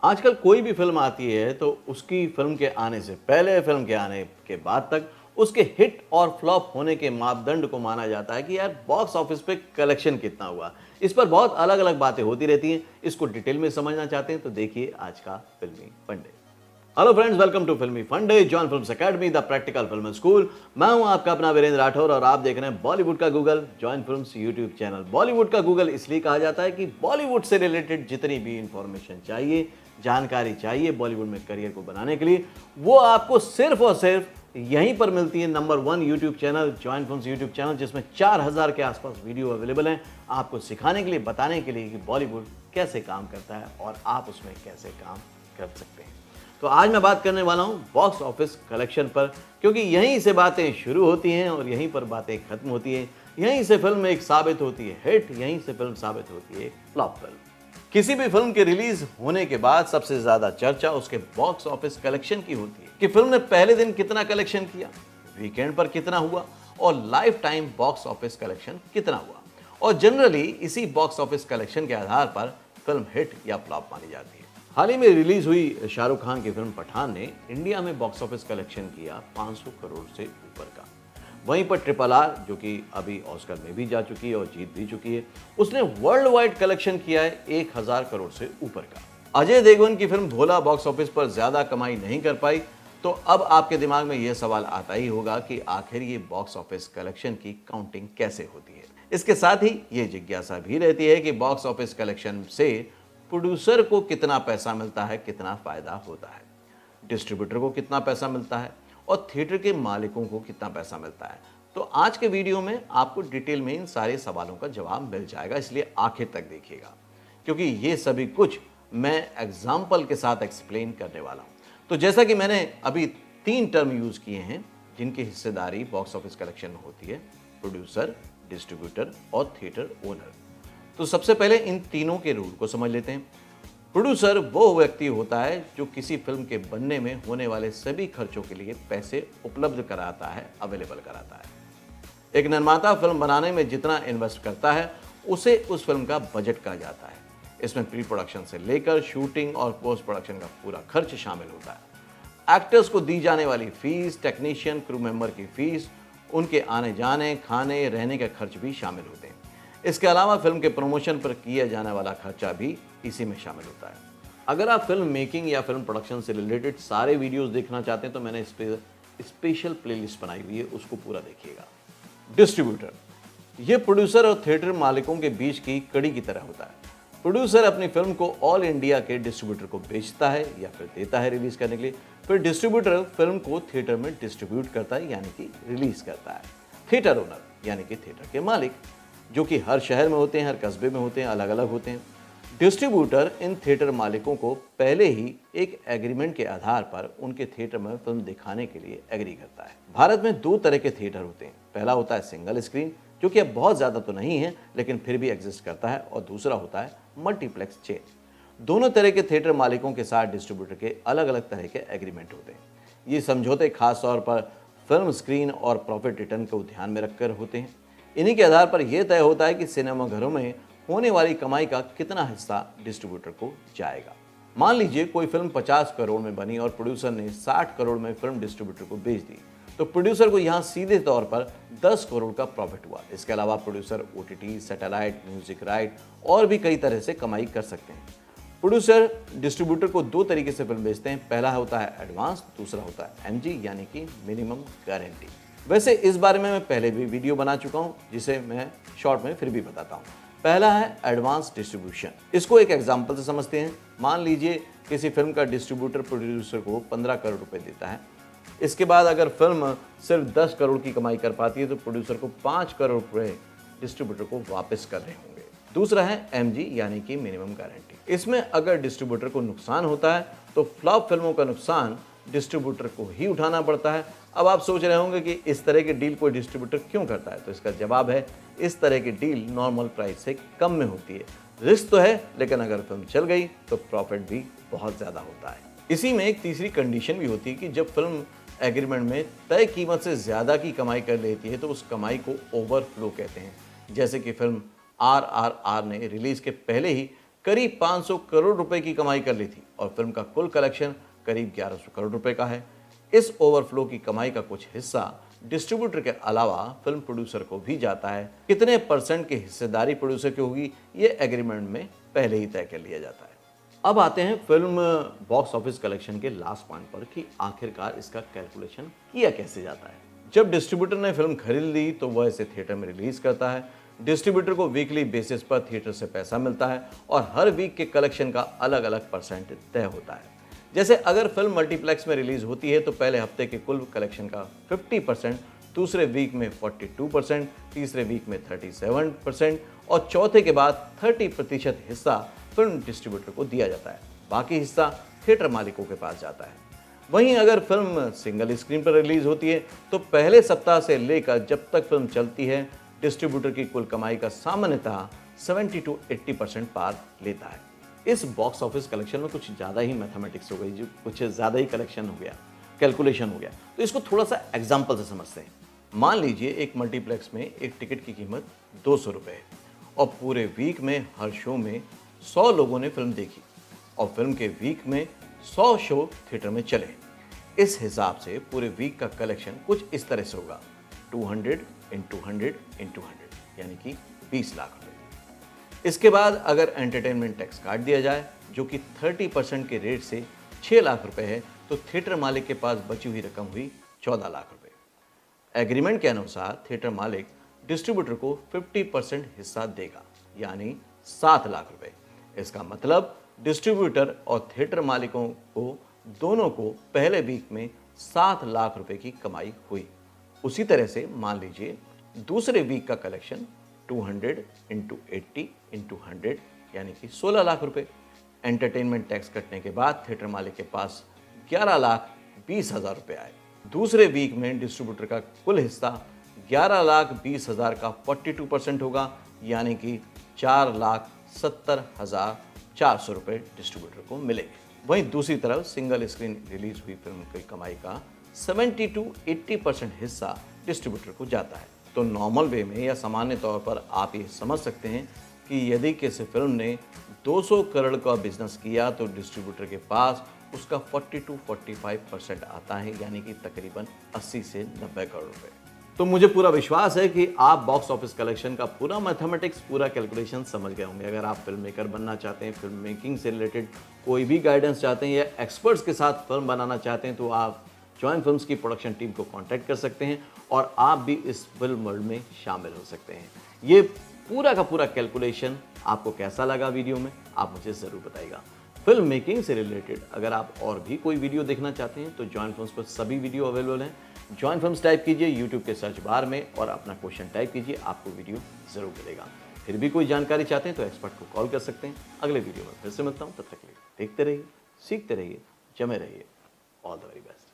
आजकल कोई भी फिल्म आती है तो उसकी फिल्म के आने से पहले, फिल्म के आने के बाद तक उसके हिट और फ्लॉप होने के मापदंड को माना जाता है कि यार बॉक्स ऑफिस पे कलेक्शन कितना हुआ। इस पर बहुत अलग अलग बातें होती रहती हैं। इसको डिटेल में समझना चाहते हैं तो देखिए आज का फिल्मी फंडे। हेलो फ्रेंड्स, वेलकम टू फिल्मी फंडे, John films academy, the practical film school. मैं हूं आपका अपना वीरेंद्र राठौर और आप देख रहे हैं बॉलीवुड का Google, John films YouTube channel. Bollywood का गूगल इसलिए कहा जाता है कि बॉलीवुड से रिलेटेड जितनी भी इंफॉर्मेशन चाहिए, जानकारी चाहिए बॉलीवुड में करियर को बनाने के लिए, वो आपको सिर्फ और सिर्फ यहीं पर मिलती है। Number 1 YouTube channel, join films YouTube channel, जिसमें 4000 के आसपास वीडियो अवेलेबल हैं आपको सिखाने के लिए, बताने के लिए कि बॉलीवुड कैसे काम करता है और आप उसमें कैसे काम कर सकते हैं। तो आज मैं बात करने वाला हूं बॉक्स ऑफिस कलेक्शन पर, क्योंकि यहीं से बातें शुरू होती हैं और यहीं पर बातें खत्म होती हैं। यहीं से फिल्म एक साबित होती है हिट, यहीं से फिल्म साबित होती है फ्लॉप फिल्म। किसी भी फिल्म के रिलीज होने के बाद सबसे ज्यादा चर्चा उसके बॉक्स ऑफिस कलेक्शन की होती है कि फिल्म ने पहले दिन कितना कलेक्शन किया, वीकेंड पर कितना हुआ और life time box office collection कितना हुआ। और जनरली इसी बॉक्स ऑफिस कलेक्शन के आधार पर फिल्म हिट या फ्लॉप मानी जाती है। हाल ही में रिलीज हुई शाहरुख खान की फिल्म पठान ने इंडिया में बॉक्स ऑफिस कलेक्शन किया 500 करोड़ से ऊपर का। वहीं पर RRR, जो कि अभी ऑस्कर में भी जा चुकी है और जीत भी चुकी है, उसने वर्ल्ड वाइड कलेक्शन किया है 1000 करोड़ से ऊपर का। अजय देवगन की फिल्म भोला बॉक्स ऑफिस पर ज्यादा कमाई नहीं कर पाई, तो अब आपके दिमाग में यह सवाल आता ही होगा कि आखिर ये बॉक्स ऑफिस कलेक्शन की काउंटिंग कैसे होती है। इसके साथ ही ये जिज्ञासा भी रहती है कि बॉक्स ऑफिस कलेक्शन से प्रोड्यूसर को कितना पैसा मिलता है, कितना फायदा होता है, डिस्ट्रीब्यूटर को कितना पैसा मिलता है और थिएटर के मालिकों को कितना पैसा मिलता है। तो आज के वीडियो में आपको डिटेल में इन सारे सवालों का जवाब मिल जाएगा, इसलिए आखिर तक देखिएगा, क्योंकि ये सभी कुछ मैं एग्जाम्पल के साथ एक्सप्लेन करने वाला हूं। तो जैसा कि मैंने अभी 3 टर्म यूज किए हैं जिनकी हिस्सेदारी बॉक्स ऑफिस कलेक्शन में होती है: प्रोड्यूसर, डिस्ट्रीब्यूटर और थिएटर ओनर। तो सबसे पहले इन तीनों के रूल को समझ लेते हैं। प्रोड्यूसर वो व्यक्ति होता है जो किसी फिल्म के बनने में होने वाले सभी खर्चों के लिए पैसे उपलब्ध कराता है, अवेलेबल कराता है। एक निर्माता फिल्म बनाने में जितना इन्वेस्ट करता है उसे उस फिल्म का बजट कहा जाता है। इसमें प्री प्रोडक्शन से लेकर शूटिंग और पोस्ट प्रोडक्शन का पूरा खर्च शामिल होता है। एक्टर्स को दी जाने वाली फीस, टेक्नीशियन, क्रू मेंबर की फीस, उनके आने जाने, खाने, रहने के खर्च भी शामिल होते हैं। इसके अलावा फिल्म के प्रमोशन पर किया जाने वाला खर्चा भी इसी में शामिल होता है। अगर आप फिल्म मेकिंग या फिल्म प्रोडक्शन से रिलेटेड सारे वीडियोस देखना चाहते हैं तो मैंने इस पे स्पेशल प्लेलिस्ट बनाई हुई है, उसको पूरा देखिएगा। डिस्ट्रीब्यूटर, ये प्रोड्यूसर और थिएटर मालिकों के बीच की कड़ी की तरह होता है। प्रोड्यूसर अपनी फिल्म को ऑल इंडिया के डिस्ट्रीब्यूटर को बेचता है या फिर देता है रिलीज करने के लिए, फिर डिस्ट्रीब्यूटर फिल्म को थिएटर में डिस्ट्रीब्यूट करता है यानी कि रिलीज करता है। थिएटर ओनर यानी कि थिएटर के मालिक, जो कि हर शहर में होते हैं, हर कस्बे में होते हैं, अलग अलग होते हैं। डिस्ट्रीब्यूटर इन थिएटर मालिकों को पहले ही एक एग्रीमेंट के आधार पर उनके थिएटर में फिल्म दिखाने के लिए एग्री करता है। भारत में 2 तरह के थिएटर होते हैं। पहला होता है सिंगल स्क्रीन, जो कि अब बहुत ज़्यादा तो नहीं है लेकिन फिर भी एग्जिस्ट करता है, और दूसरा होता है मल्टीप्लेक्स चेन। दोनों तरह के थिएटर मालिकों के साथ डिस्ट्रीब्यूटर के अलग अलग तरह के एग्रीमेंट होते हैं। ये समझौते खास तौर पर फिल्म स्क्रीन और प्रॉफिट रिटर्न को ध्यान में रखकर होते हैं। इन्हीं के आधार पर यह तय होता है कि सिनेमाघरों में होने वाली कमाई का कितना हिस्सा डिस्ट्रीब्यूटर को जाएगा। मान लीजिए कोई फिल्म 50 करोड़ में बनी और प्रोड्यूसर ने 60 करोड़ में फिल्म डिस्ट्रीब्यूटर को बेच दी, तो प्रोड्यूसर को यहाँ सीधे तौर पर 10 करोड़ का प्रॉफिट हुआ। इसके अलावा producer OTT, satellite, music right और भी कई तरह से कमाई कर सकते हैं। प्रोड्यूसर डिस्ट्रीब्यूटर को 2 तरीके से फिल्म बेचते हैं। पहला होता है एडवांस, दूसरा होता है MG यानी कि मिनिमम गारंटी। वैसे इस बारे में मैं पहले भी वीडियो बना चुका हूं, जिसे मैं शॉर्ट में फिर भी बताता हूं। पहला है एडवांस डिस्ट्रीब्यूशन। इसको एक एग्जांपल से समझते हैं। मान लीजिए किसी फिल्म का डिस्ट्रीब्यूटर प्रोड्यूसर को 15 करोड़ रुपए देता है। इसके बाद अगर फिल्म सिर्फ 10 करोड़ की कमाई कर पाती है तो प्रोड्यूसर को 5 करोड़ रुपए डिस्ट्रीब्यूटर को वापस करने होंगे। दूसरा है MG यानी कि मिनिमम गारंटी। इसमें अगर डिस्ट्रीब्यूटर को नुकसान होता है तो फ्लॉप फिल्मों का नुकसान डिस्ट्रीब्यूटर को ही उठाना पड़ता है। अब आप सोच रहे होंगे कि इस तरह की डील कोई डिस्ट्रीब्यूटर क्यों करता है, तो इसका जवाब है इस तरह की डील नॉर्मल प्राइस से कम में होती है। रिस्क तो है, लेकिन अगर फिल्म चल गई तो प्रॉफिट भी बहुत ज्यादा होता है। इसी में एक तीसरी कंडीशन भी होती है कि जब फिल्म एग्रीमेंट में तय कीमत से ज्यादा की कमाई कर लेती है तो उस कमाई को ओवरफ्लो कहते हैं। जैसे कि फिल्म RRR ने रिलीज के पहले ही करीब 500 करोड़ रुपए की कमाई कर ली थी और फिल्म का कुल कलेक्शन करीब 1100 करोड़ रुपए का है। इस ओवरफ्लो की कमाई का कुछ हिस्सा डिस्ट्रीब्यूटर के अलावा फिल्म प्रोड्यूसर को भी जाता है। कितने परसेंट की हिस्सेदारी प्रोड्यूसर की होगी, ये एग्रीमेंट में पहले ही तय कर लिया जाता है। अब आते हैं फिल्म बॉक्स ऑफिस कलेक्शन के लास्ट पॉइंट पर कि आखिरकार इसका कैलकुलेशन किया कैसे जाता है। जब डिस्ट्रीब्यूटर ने फिल्म खरीद ली तो वह इसे थिएटर में रिलीज करता है। डिस्ट्रीब्यूटर को वीकली बेसिस पर थिएटर से पैसा मिलता है और हर वीक के कलेक्शन का अलग अलग परसेंट तय होता है। जैसे अगर फिल्म मल्टीप्लेक्स में रिलीज होती है तो पहले हफ्ते के कुल कलेक्शन का 50%, दूसरे वीक में 42%, तीसरे वीक में 37% और चौथे के बाद 30% हिस्सा फिल्म डिस्ट्रीब्यूटर को दिया जाता है। बाकी हिस्सा थिएटर मालिकों के पास जाता है। वहीं अगर फिल्म सिंगल स्क्रीन पर रिलीज होती है तो पहले सप्ताह से लेकर जब तक फिल्म चलती है डिस्ट्रीब्यूटर की कुल कमाई का सामान्यतः 70 to 80% पार लेता है। इस बॉक्स ऑफिस कलेक्शन में कुछ ज़्यादा ही मैथमेटिक्स हो गई, जो कुछ ज़्यादा ही कलेक्शन हो गया, कैलकुलेशन हो गया। तो इसको थोड़ा सा एग्जाम्पल से समझते हैं। मान लीजिए एक मल्टीप्लेक्स में एक टिकट की कीमत 200 रुपये है और पूरे वीक में हर शो में 100 लोगों ने फिल्म देखी और फिल्म के वीक में 100 शो थिएटर में चले। इस हिसाब से पूरे वीक का कलेक्शन कुछ इस तरह से होगा, 200 into 100 into 100 यानी कि 20 लाख रुपए। इसके बाद अगर एंटरटेनमेंट टैक्स काट दिया जाए जो कि 30% के रेट से 6 लाख रुपए है तो थिएटर मालिक के पास बची हुई रकम हुई 14 लाख रुपए। एग्रीमेंट के अनुसार थिएटर मालिक डिस्ट्रीब्यूटर को 50% हिस्सा देगा यानी 7 लाख रुपए। इसका मतलब डिस्ट्रीब्यूटर और थिएटर मालिकों को दोनों को पहले वीक में 7 लाख रुपए की कमाई हुई। उसी तरह से मान लीजिए दूसरे वीक का कलेक्शन 200 into 80 into 100 यानी कि 16 लाख रुपए। एंटरटेनमेंट टैक्स कटने के बाद थिएटर मालिक के पास 11,20,000 रुपए आए। दूसरे वीक में डिस्ट्रीब्यूटर का कुल हिस्सा 11,20,000 का 42% होगा यानी कि 4,70,400 रुपए डिस्ट्रीब्यूटर को मिलेंगे। वहीं दूसरी तरफ सिंगल स्क्रीन रिलीज हुई फिल्म की कमाई का 70 to 80% हिस्सा डिस्ट्रीब्यूटर को जाता है। तो नॉर्मल वे में या सामान्य तौर पर आप ये समझ सकते हैं कि यदि किसी फिल्म ने 200 करोड़ का बिजनेस किया तो डिस्ट्रीब्यूटर के पास उसका 40 to 45% आता है यानी कि तकरीबन 80 से 90 करोड़ रुपए। तो मुझे पूरा विश्वास है कि आप बॉक्स ऑफिस कलेक्शन का पूरा मैथमेटिक्स, पूरा कैलकुलेशन समझ गए होंगे। अगर आप फिल्म मेकर बनना चाहते हैं, फिल्म मेकिंग से रिलेटेड कोई भी गाइडेंस चाहते हैं या एक्सपर्ट्स के साथ फिल्म बनाना चाहते हैं तो आप जॉइन फिल्म्स की प्रोडक्शन टीम को कांटेक्ट कर सकते हैं और आप भी इस फिल्म वर्ल्ड में शामिल हो सकते हैं। ये पूरा का पूरा कैलकुलेशन आपको कैसा लगा वीडियो में, आप मुझे ज़रूर बताइएगा। फिल्म मेकिंग से रिलेटेड अगर आप और भी कोई वीडियो देखना चाहते हैं तो जॉइन फिल्म्स पर सभी वीडियो अवेलेबल हैं। जॉइन फिल्म्स टाइप कीजिए यूट्यूब के सर्च बार में और अपना क्वेश्चन टाइप कीजिए, आपको वीडियो ज़रूर मिलेगा। फिर भी कोई जानकारी चाहते हैं तो एक्सपर्ट को कॉल कर सकते हैं। अगले वीडियो में फिर से मिलता हूँ, तब तक के लिए देखते रहिए, सीखते रहिए, जमे रहिए। All the very best.